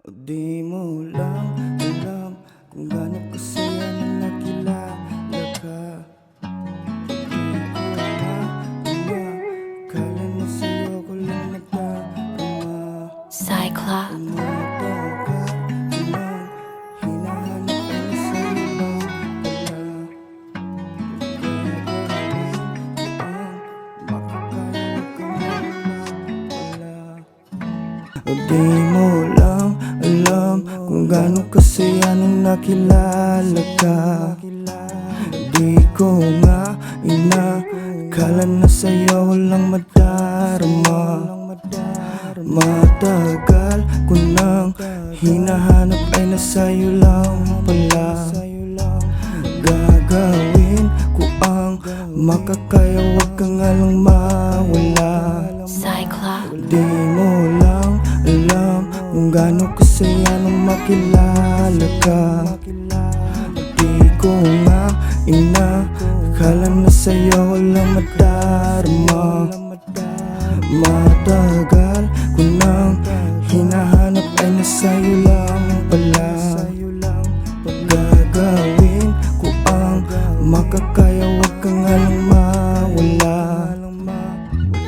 O di mo lang alam kung gaano kasaya nang nakilala ka. Di ko na akala na sa'yo ko lang nagdarama. Cyclops. Tumatagal nang hinahanap ko na sa'yo lang pala. Gagawin ko ang makakaya kang mawala. O di mo lang alam kung gaano kasaya nung nakilala ka. Di ko nga inakala na sa'yo walang madarama. Matagal ko nang hinahanap ay nasa'yo lang pala. Gagawin ko ang makakaya, wag ka nga lang mawala. Cyclops. Di mo lang alam kung gaano kasaya nung makilala ka. Di ko nga inakala na sa'yo walang madarama. Matagal ko nang hinahanap ay nasa'yo lang pala. Gagawin ko ang makakaya, wag ka nga lang mawala.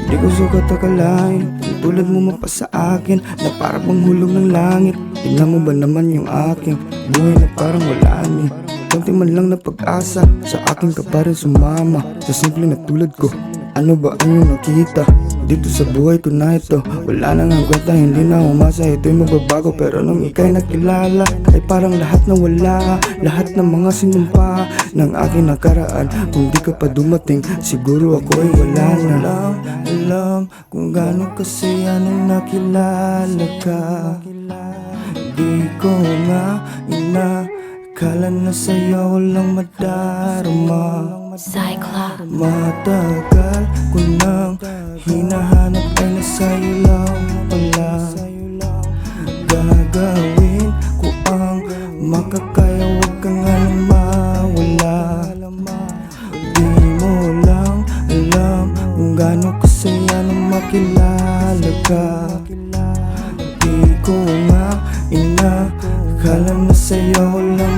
Di ko sukat akalain tulad mo mapasa akin na para bang hulog ng langit. Tingnan mo ba naman yung aking buhay na parang wala ni konti man lang na pag-asa. Sa akin ka pa rin sumama sa simple na tulad ko. Ano ba ang iyong nakita dito sa buhay ko na ito? Wala na nga kwenta, hindi na umasa, ito'y magbabago. Pero nung ika'y nakilala ay parang lahat na wala. Lahat ng mga sinumpa ng aking nakaraan, kung di ka pa dumating siguro ako ay wala na. Alam kung gaano kasaya nung nakilala ka. Di ko nga inakala na sa'yo walang madarama. Cyclops. Matagal ko nang hinahanap ay nasa'yo lang pala. Gagawin ko ang makakaya, wag ka nga lang mawala. Di mo lang alam kung gaano kasaya nung makilala ka. Di ko nga inakala na sa'yo walang